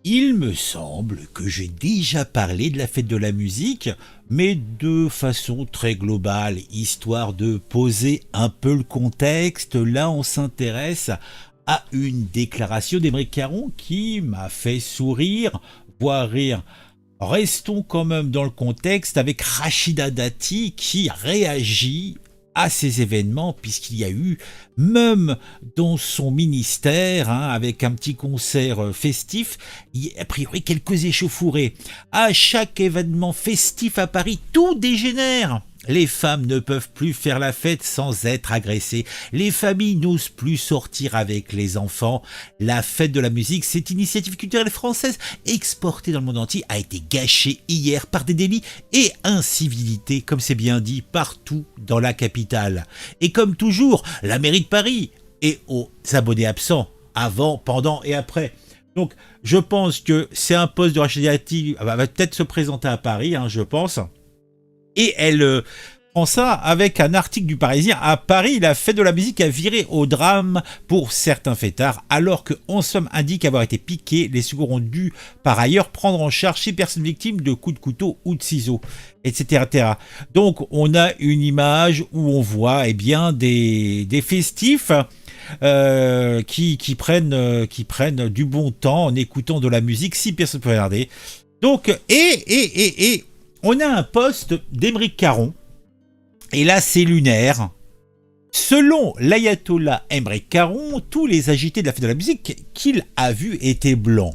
Il me semble que j'ai déjà parlé de la fête de la musique, mais de façon très globale, histoire de poser un peu le contexte. Là, on s'intéresse à une déclaration d'Aymeric Caron qui m'a fait sourire, voire rire. Restons quand même dans le contexte avec Rachida Dati qui réagit à ces événements, puisqu'il y a eu, même dans son ministère, avec un petit concert festif, il y a a priori quelques échauffourées. À chaque événement festif à Paris, tout dégénère. Les femmes ne peuvent plus faire la fête sans être agressées. Les familles n'osent plus sortir avec les enfants. La fête de la musique, cette initiative culturelle française exportée dans le monde entier, a été gâchée hier par des délits et incivilités, comme c'est bien dit, partout dans la capitale. Et comme toujours, la mairie de Paris est aux abonnés absents, avant, pendant et après. Donc, je pense que c'est un poste de Rachida Dati, va peut-être se présenter à Paris, je pense. Et elle prend ça avec un article du Parisien. À Paris, la fête de la musique a viré au drame pour certains fêtards, alors que 11 femmes indiquent avoir été piquées. Les secours ont dû par ailleurs prendre en charge 6 personnes victimes de coups de couteau ou de ciseaux, etc. Donc on a une image où on voit des festifs qui prennent du bon temps en écoutant de la musique. 6 personnes peuvent regarder. Donc, et on a un post d'Aymeric Caron, et là c'est lunaire. Selon l'ayatollah Aymeric Caron, tous les agités de la fête de la musique qu'il a vus étaient blancs.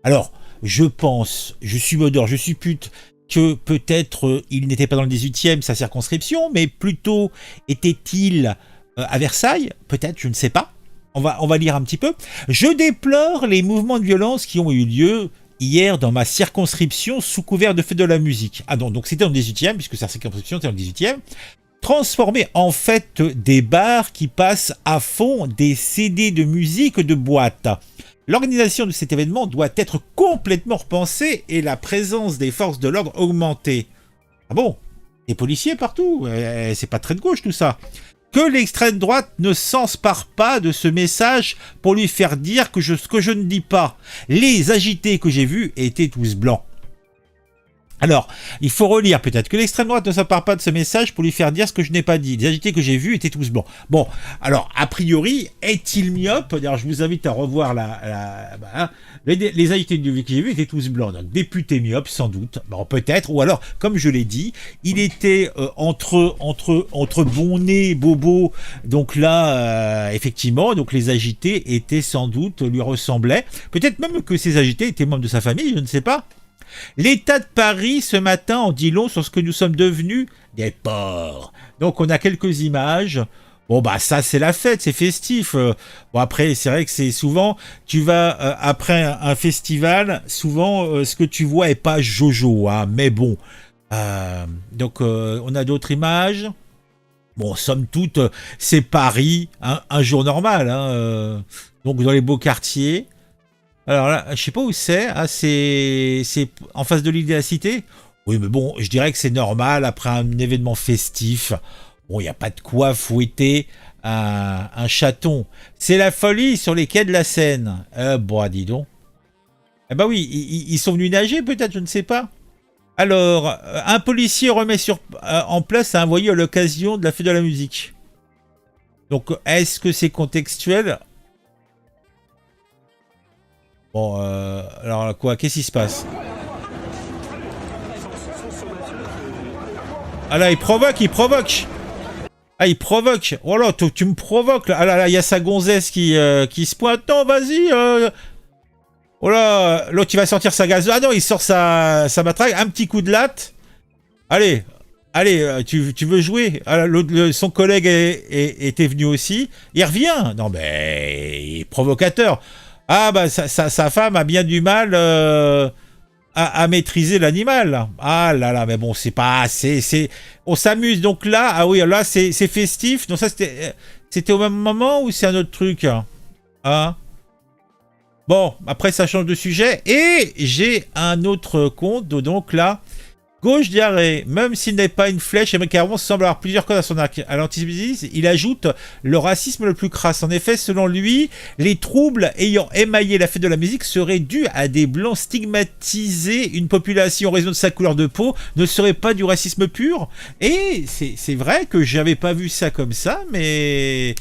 Alors, je pense, je suis modeur, je suis pute, que peut-être il n'était pas dans le 18e, sa circonscription, mais plutôt était-il à Versailles, peut-être, je ne sais pas. On va lire un petit peu. Je déplore les mouvements de violence qui ont eu lieu hier dans ma circonscription sous couvert de fête de la musique. Ah non, donc c'était dans le 18e, puisque sa circonscription était dans le 18e. Transformer en fait des bars qui passent à fond des CD de musique de boîte. L'organisation de cet événement doit être complètement repensée et la présence des forces de l'ordre augmentée. Ah bon? Des policiers partout? C'est pas très de gauche tout ça. Que l'extrême droite ne s'empare pas de ce message pour lui faire dire ce que je ne dis pas. Les agités que j'ai vus étaient tous blancs. Alors, il faut relire peut-être que l'extrême droite ne s'empare pas de ce message pour lui faire dire ce que je n'ai pas dit. Les agités que j'ai vus étaient tous blancs. Bon, alors, a priori, est-il myope? D'ailleurs, je vous invite à revoir les agités que j'ai vus étaient tous blancs. Donc, député myope, sans doute. Bon, peut-être. Ou alors, comme je l'ai dit, il était entre bon nez, bobo. Donc là, effectivement, donc les agités étaient sans doute, lui ressemblaient. Peut-être même que ces agités étaient membres de sa famille, je ne sais pas. L'état de Paris ce matin en dit long sur ce que nous sommes devenus des porcs. Donc on a quelques images. Bon bah ça c'est la fête, c'est festif. Bon après c'est vrai que c'est souvent, tu vas après un festival, souvent ce que tu vois est pas jojo, mais bon. Donc on a d'autres images. Bon somme toute c'est Paris, un jour normal. Donc dans les beaux quartiers. Alors là, je sais pas où c'est. C'est en face de l'île de la Cité. Oui, mais bon, je dirais que c'est normal après un événement festif. Bon, il n'y a pas de quoi fouetter un chaton. C'est la folie sur les quais de la Seine. Bon, dis donc. Eh ben oui, ils sont venus nager peut-être, je ne sais pas. Alors, un policier remet en place un voyou à l'occasion de la fête de la musique. Donc, est-ce que c'est contextuel ? Bon, alors quoi, qu'est-ce qui se passe? Ah là, il provoque! Ah, il provoque! Oh là, tu me provoques là! Ah là, il y a sa gonzesse qui se pointe. Non, vas-y! Oh là, l'autre il va sortir sa gazeuse. Ah non, il sort sa matraque, un petit coup de latte. Allez, tu veux jouer? Ah, son collègue était venu aussi. Il revient! Non, mais il est provocateur. Ah bah sa femme a bien du mal à maîtriser l'animal. Ah là là, mais bon, c'est pas... on s'amuse. Donc là, ah oui, là c'est festif. Donc ça c'était au même moment ou c'est un autre truc? Bon, après ça change de sujet. Et j'ai un autre compte. Donc là, Gauche diarrhée, même s'il n'est pas une flèche, Émeric Caron semble avoir plusieurs codes à son arc. À l'antisémitisme, il ajoute le racisme le plus crasse. En effet, selon lui, les troubles ayant émaillé la fête de la musique seraient dus à des blancs stigmatisés. Une population en raison de sa couleur de peau ne serait pas du racisme pur. Et c'est vrai que j'avais pas vu ça comme ça, mais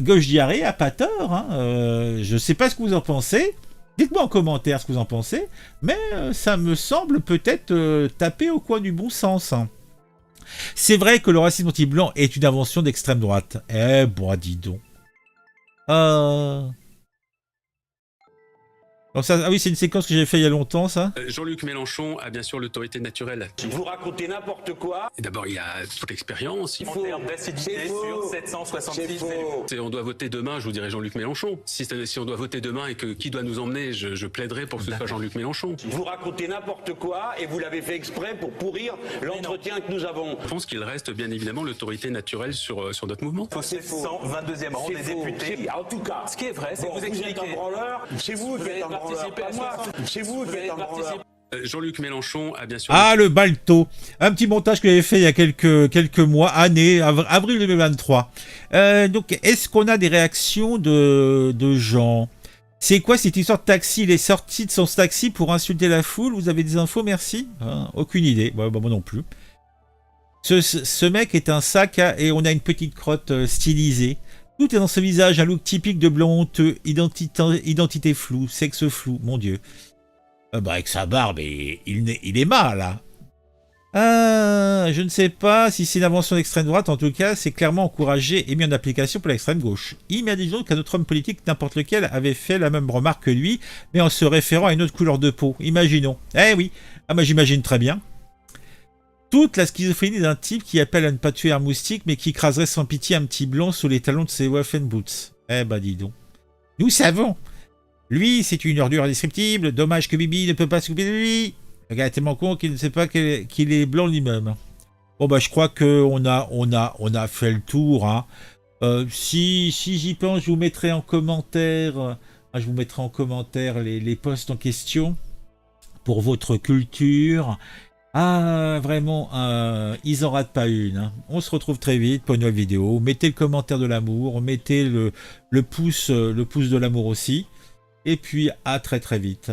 Gauche diarrhée a pas tort. Hein. Je sais pas ce que vous en pensez. Dites-moi en commentaire ce que vous en pensez, mais ça me semble peut-être taper au coin du bon sens. Hein. C'est vrai que le racisme anti-blanc est une invention d'extrême droite. Eh, bon, dis donc. Donc ça, ah oui, c'est une séquence que j'ai fait il y a longtemps, ça. Jean-Luc Mélenchon a bien sûr l'autorité naturelle. Vous racontez n'importe quoi. D'abord, il a toute l'expérience. En termes d'acidité sur 766 élus. On doit voter demain, je vous dirais Jean-Luc Mélenchon. Si on doit voter demain et que qui doit nous emmener, je plaiderai pour que ce soit Jean-Luc Mélenchon. Vous racontez n'importe quoi et vous l'avez fait exprès pour pourrir l'entretien que nous avons. Je pense qu'il reste bien évidemment l'autorité naturelle sur notre mouvement. C'est faux. 122e rang des députés. En tout cas, Ce qui est vrai, c'est que vous expliquez. êtes un branleur, c'est vous qui êtes un branleur, pas moi. C'est vous qui êtes un branleur. Jean-Luc Mélenchon a bien sûr... Ah, le balto. Un petit montage que j'avais fait il y a quelques mois, avril 2023. Donc, est-ce qu'on a des réactions de gens? C'est quoi cette histoire de taxi? Il est sorti de son taxi pour insulter la foule. Vous avez des infos, merci? Aucune idée. Ouais, bah, moi non plus. Ce mec est un sac et on a une petite crotte stylisée. Tout est dans ce visage, un look typique de blanc honteux, identité floue, sexe flou, mon Dieu. Bah avec sa barbe, il est mal, là. Je ne sais pas si c'est une invention d'extrême droite, en tout cas, c'est clairement encouragé et mis en application pour l'extrême gauche. Imaginons qu'un autre homme politique, n'importe lequel, avait fait la même remarque que lui, mais en se référant à une autre couleur de peau. Imaginons. Eh oui, moi j'imagine très bien. Toute la schizophrénie d'un type qui appelle à ne pas tuer un moustique, mais qui écraserait sans pitié un petit blanc sous les talons de ses Waffen Boots. Eh bah dis donc. Nous savons. Lui, c'est une ordure indescriptible. Dommage que Bibi ne peut pas s'occuper de lui. Le gars est tellement con qu'il ne sait pas qu'il est blanc lui-même. Bon bah je crois qu'on a fait le tour. Hein. Si j'y pense, je vous mettrai en commentaire. Les posts en question pour votre culture. Ah, vraiment, ils en ratent pas une. Hein. On se retrouve très vite pour une nouvelle vidéo. Mettez le commentaire de l'amour, mettez le pouce de l'amour aussi. Et puis, à très très vite.